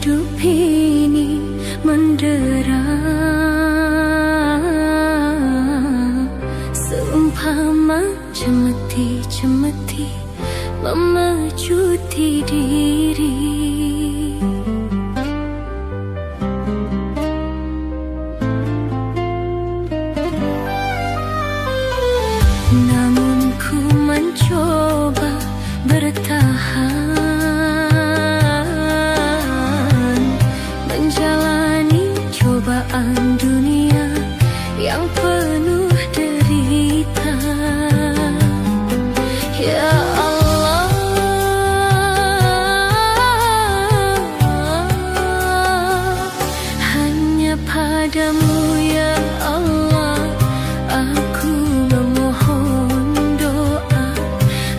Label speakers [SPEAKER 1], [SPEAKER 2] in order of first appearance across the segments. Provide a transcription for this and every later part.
[SPEAKER 1] hidup ini mendera, seumpama cemeti-cemeti memecuti diri. Namun ku mencoba bertahan, menjalani cobaan dunia yang penuh derita. Ya Allah, hanya padamu ya Allah aku memohon doa,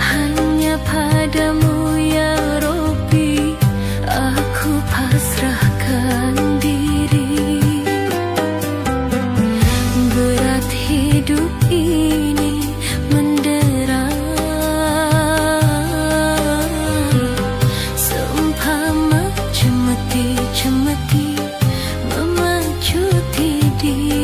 [SPEAKER 1] hanya padamu ya Rabbi aku pasrahkan diri. Berat hidup ini mendera, seumpama cemeti-cemeti memecuti diri.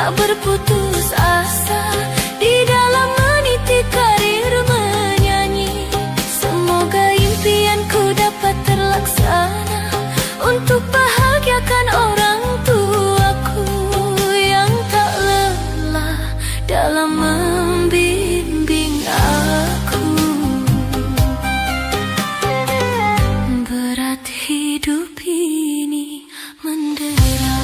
[SPEAKER 1] Berputus asa di dalam meniti karir menyanyi. Semoga impianku dapat terlaksana untuk bahagiakan orang tuaku yang tak lelah dalam membimbing aku. Berat hidup ini mendera,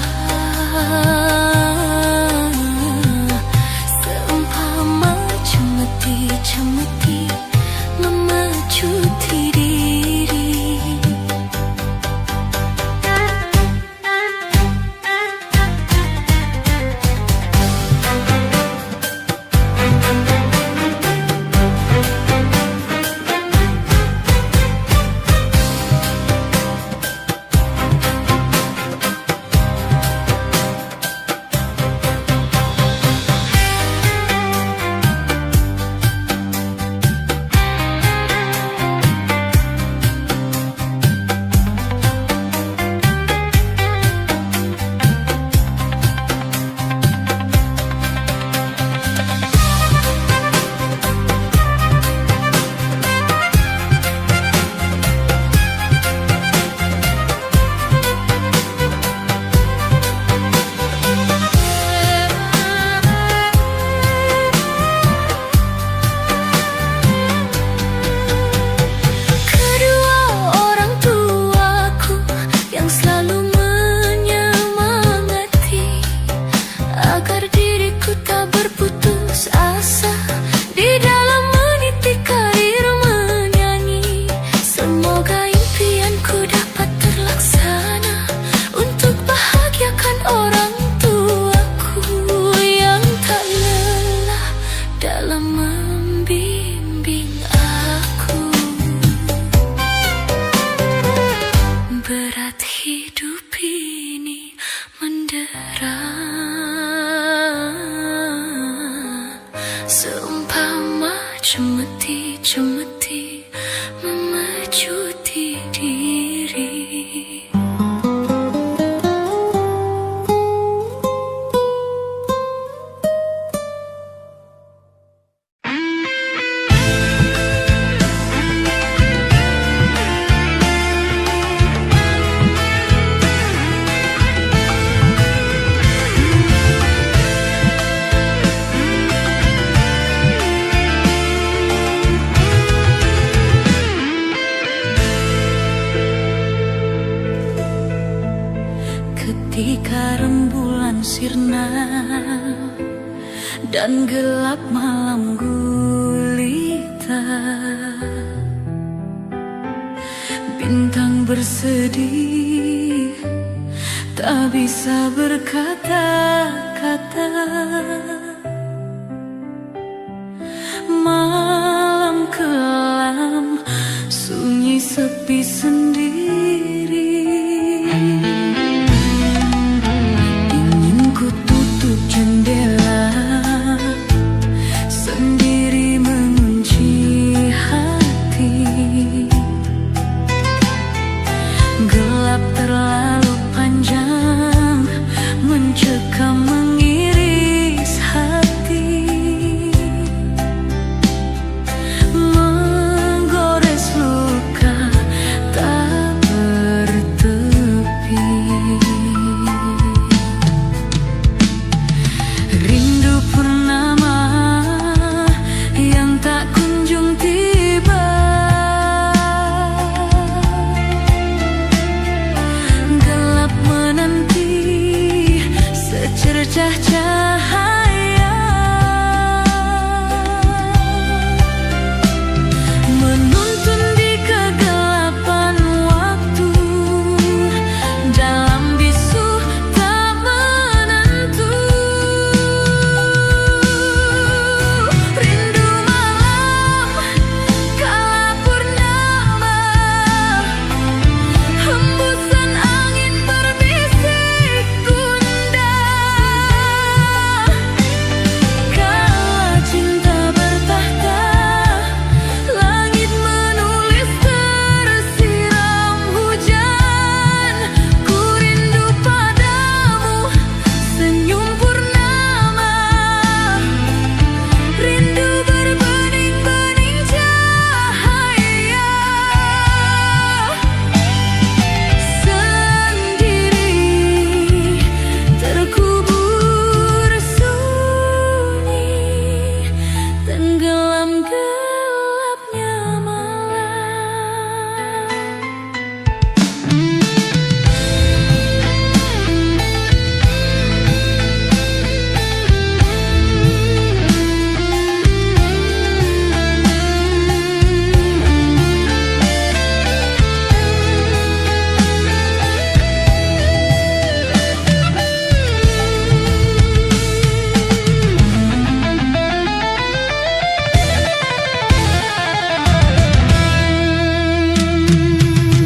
[SPEAKER 1] ketika rembulan sirna dan gelap malam gulita, bintang bersedih tak bisa berkata-kata. Malam kelam sunyi sepi sendiri, ingin ku tutup jendela, sendiri mengunci hati. Gelap terlalu panjang mencekam mengiris hati, menggores luka tak bertepi. Rindu purnama yang tak kunjung tiba, gelap menanti secercah cahaya, menuntun di kegelapan waktu dalam bisu tak menentu. Rindu malam kala purnama, hembusan angin berbisik gundah. Kala cinta bertahta, langit menulis tersiram hujan. Ku rindu padamu senyum purnama, rindu berbening-bening cahaya. Sendiri terkubur sunyi, tenggelam gelapnya malam.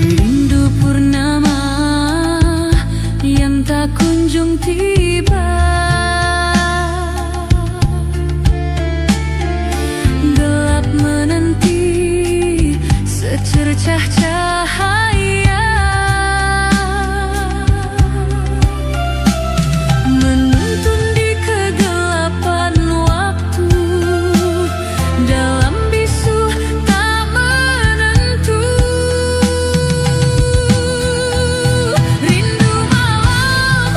[SPEAKER 1] Rindu purnama yang tak kunjung tiba, gelap menanti secercah cahaya, menuntun di kegelapan waktu dalam bisu tak menentu. Rindu malam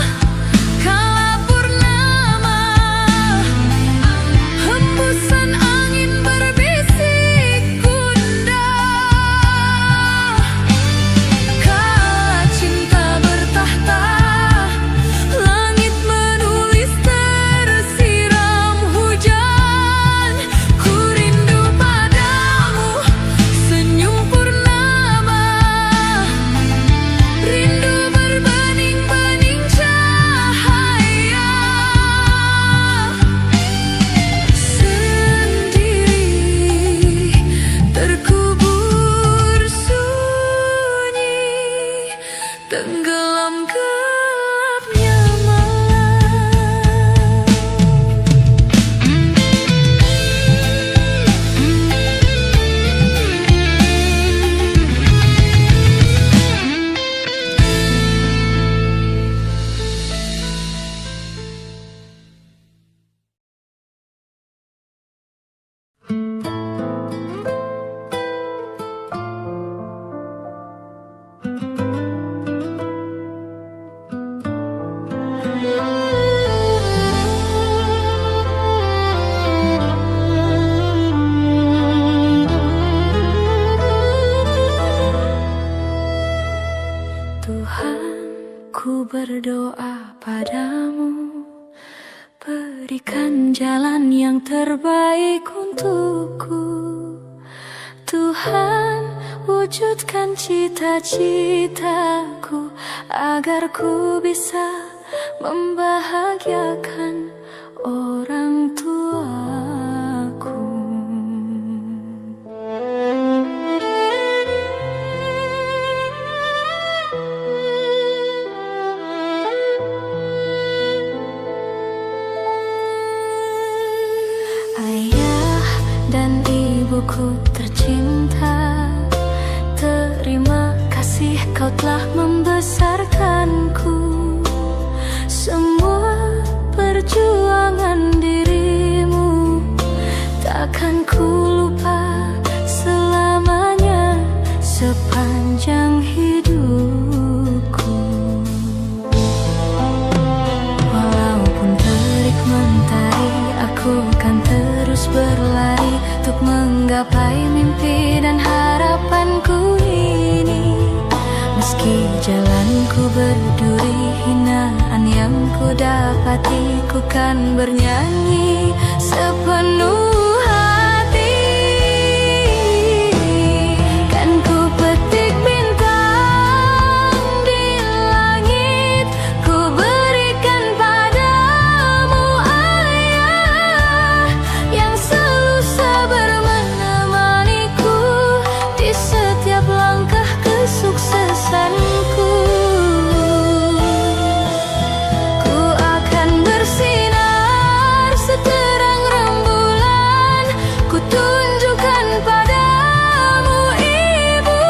[SPEAKER 1] kala purnama, hembusan angin berbisik gundah. berdoa padamu, berikan jalan yang terbaik untukku. Tuhan, wujudkan cita-citaku agar ku bisa membahagiakan orang tuaku. Ayah dan ibuku tercinta, terima kasih kau telah membesarkanku. Semua perjuangan dirimu takkan ku lupa selamanya sepanjang hidupku. Walaupun terik mentari, aku kan terus berlari untuk menggapai mimpi dan harapanku ini. Meski jalanku berduri, hinaan yang ku dapati, ku kan bernyanyi sepenuh hati. Kan ku petik bintang di langit, ku berikan padamu ayah, yang selalu sabar menemaniku di setiap langkah kesuksesanku. Ku akan bersinar seterang rembulan, ku tunjukkan padamu ibu,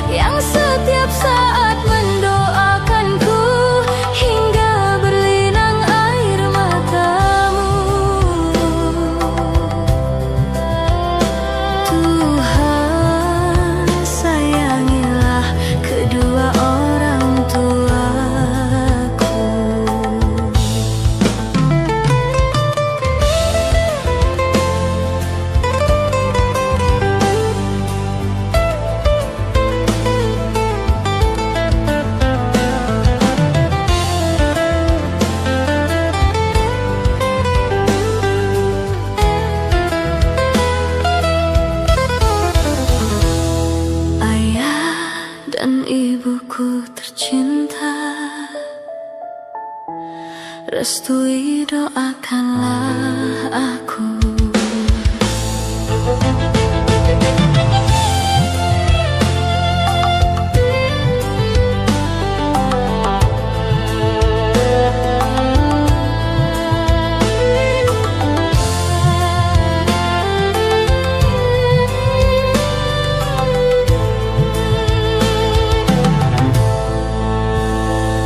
[SPEAKER 1] yang setiap saat mendoakanku hingga berlinang air matamu. Tuhan, sayangilah kedua orang tuaku. Ayah dan ibuku tercinta, restui doakanlah aku.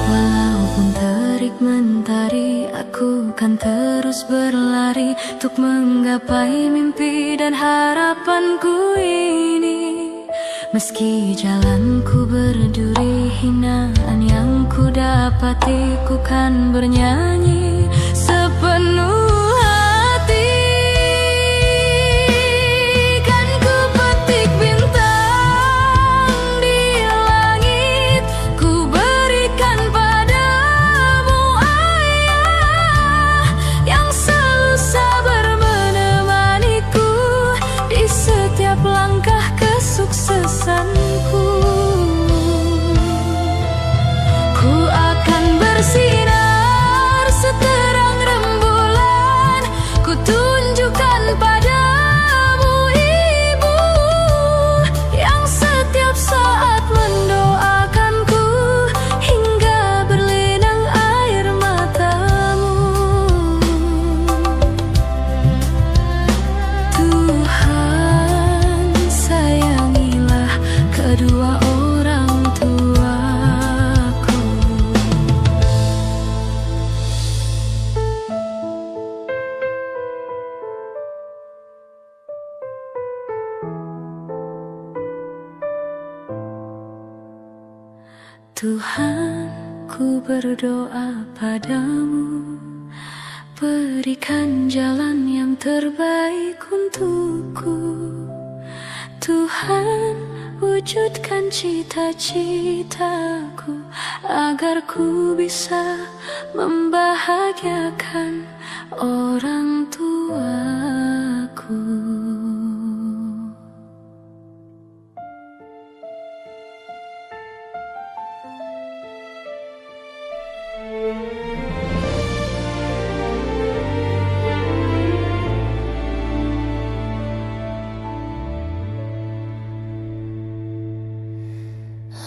[SPEAKER 1] Walaupun terik mentari, aku kan terus berlari untuk menggapai mimpi dan harapanku ini. Meski jalanku berduri, hinaan yang ku dapati, ku kan bernyanyi sepenuh hati. Kan ku petik bintang di langit, ku berikan padamu ayah, yang selalu sabar menemaniku di setiap langkah kesuksesanku. Ku akan bersinar seterang rembulan, ku tunjukkan padamu ibu, yang setiap saat mendoakanku hingga berlinang air matamu. Tuhan, sayangilah kedua orang tuaku. Tuhan, ku berdoa padamu, berikan jalan yang terbaik untukku. Tuhan, wujudkan cita-citaku agar ku bisa membahagiakan orang tuaku.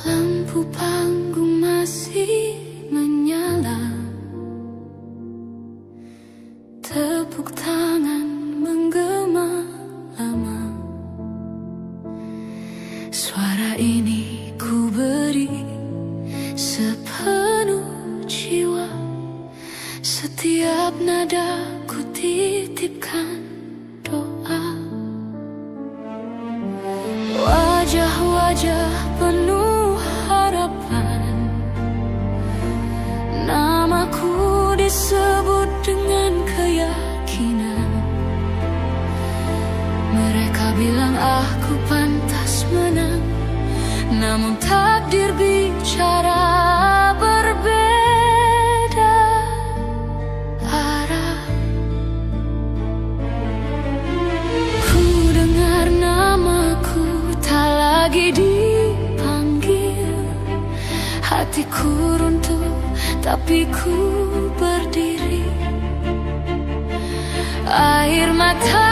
[SPEAKER 1] Lampu panggung masih menyala, tepuk tangan menggema lama. Suara ini ku beri sepenuh jiwa, setiap nada ku titipkan doa. Wajah-wajah penuh harapan, namaku disebut dengan keyakinan. Mereka bilang aku pantas menang, namun takdir bicara berbeda arah. Ku dengar namaku tak lagi dipanggil, hatiku runtuh tapi ku berdiri. Air mata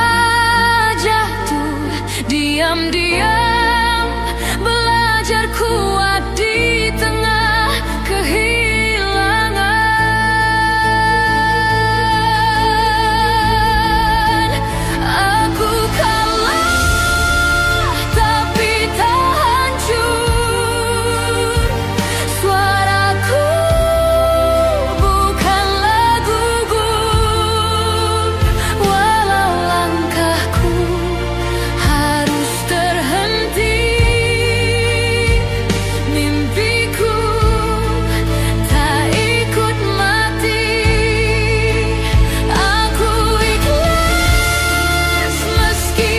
[SPEAKER 1] jatuh diam-diam, belajar kuat di tengah kehilangan. Aku kalah tapi tak hancur, suaraku bukanlah gugur. Walau langkahku harus terhenti, mimpiku tak ikut mati. Aku ikhlas meski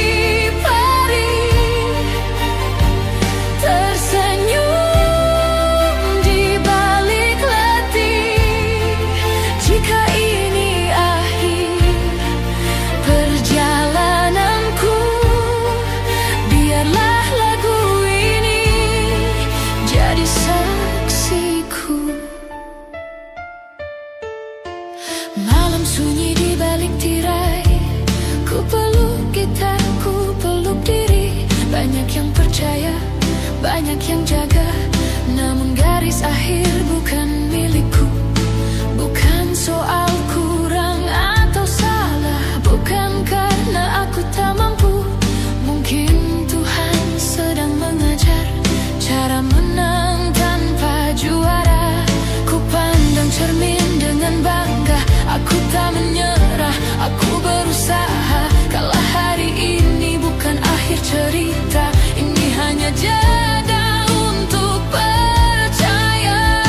[SPEAKER 1] perih, tersenyum di balik letih. Jika ini akhir perjalananku, biarlah lagu ini jadi saksiku. Malam sunyi di balik tirai, ku peluk gitar, ku peluk diri. Banyak yang percaya, banyak yang jaga, namun garis akhir bukan milikku. Bukan soal kurang atau salah, bukan karena aku tak mampu. Mungkin Tuhan sedang mengajar cara menang tanpa juara. Ku pandang cermin dengan bangga, aku tak menyerah, aku berusaha. Kalau hari ini bukan akhir cerita, ini hanya jeda untuk percaya.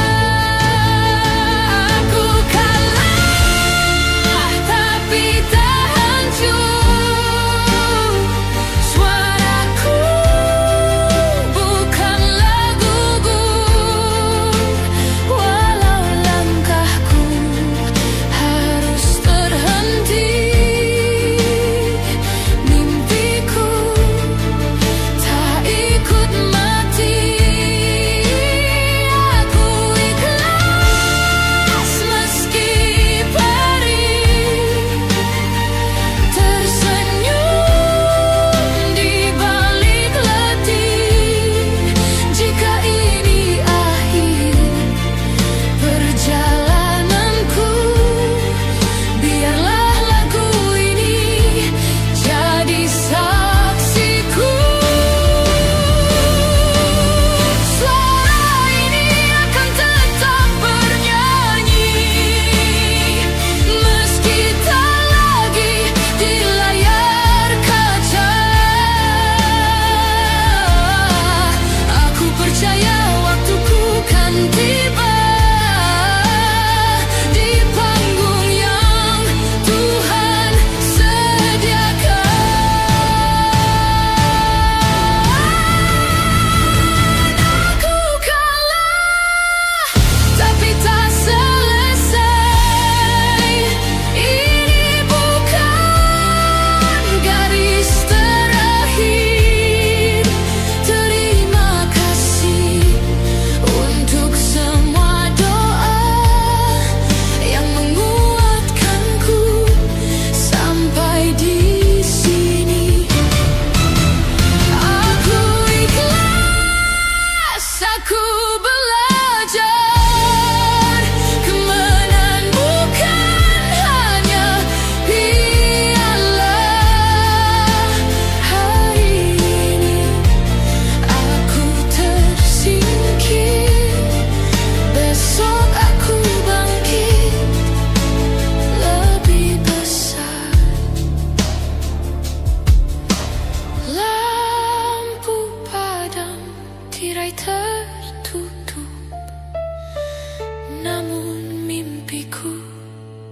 [SPEAKER 1] namun mimpiku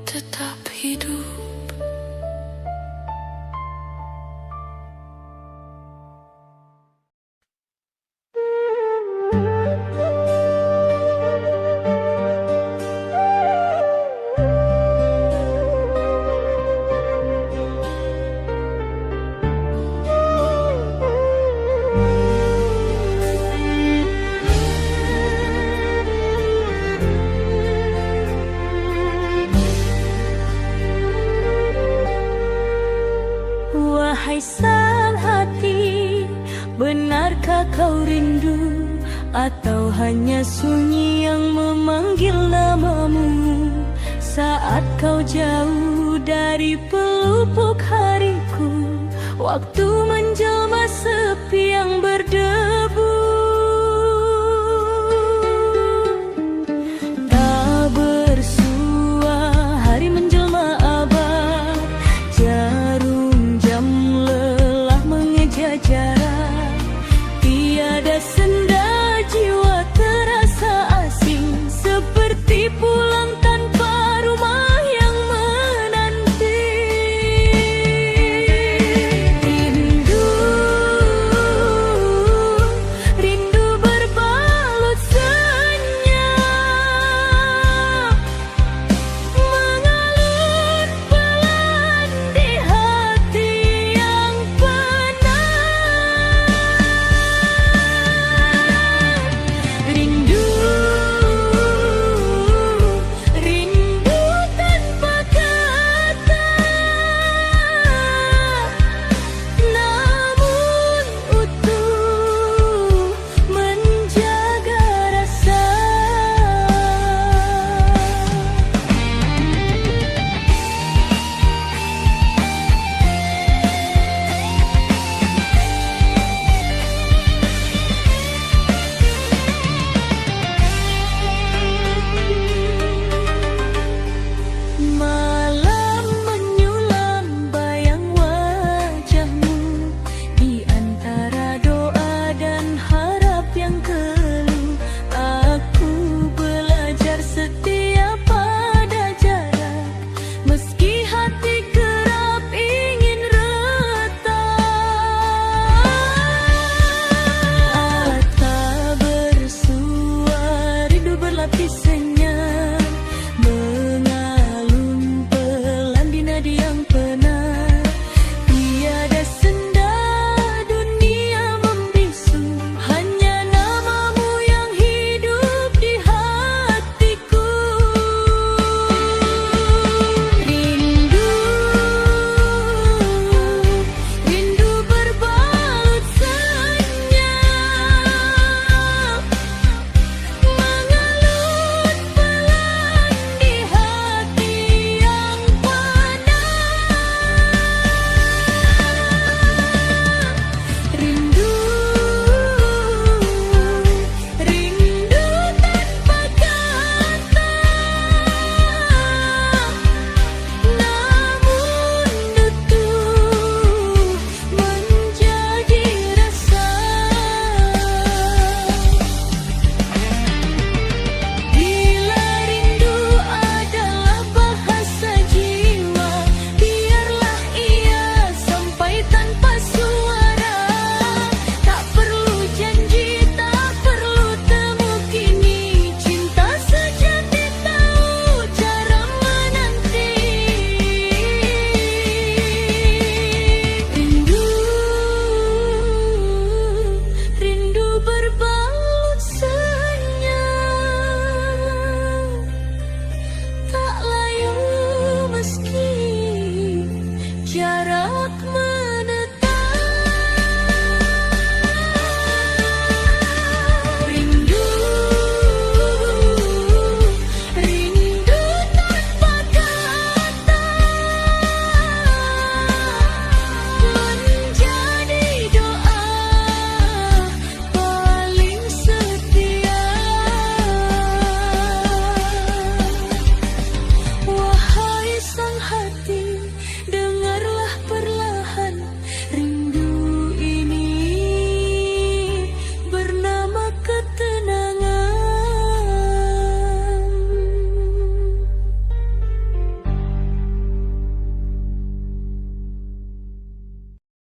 [SPEAKER 1] tetap hidup. Wahai sang hati, benarkah kau rindu? Atau hanya sunyi yang memanggil namamu? Saat kau jauh dari pelupuk hariku, waktu menjelma sepi yang berdebu. Tak bersua hari menjelma abad, jarum jam lelah mengejar jarak. Tiada senda jiwa terasa asing, seperti pulang tanpa rumah yang menanti. Rindu, rindu berbalut senyap, mengalir pelan di hati yang penat. Rindu, rindu tanpa kata, namun utuh menjaga rasa. Malam menyulam bayang wajahmu, di antara doa dan harap yang keluh. Aku belajar setia pada jarak, meski hati kerap ingin retak. Tak bersua rindu berlapis senyap, mengalun pelan di nadi yang penat. Tiada senda dunia membisu, hanya namamu yang hidup di hatiku. Rindu, rindu berbalut senyap, mengalut pelan di hati yang penat. Rindu, rindu tanpa kata, namun utuh menjadi rasa. Bila rindu adalah bahasa jiwa, biarlah ia sampai tanpa suara. Tak perlu janji, tak perlu temu kini, cinta sejati tahu cara menanti. Rindu, rindu berbalut senyap, tak layu meski jarak menetap. Rindu, rindu tanpa kata, menjadi doa paling setia. Wahai sang hati,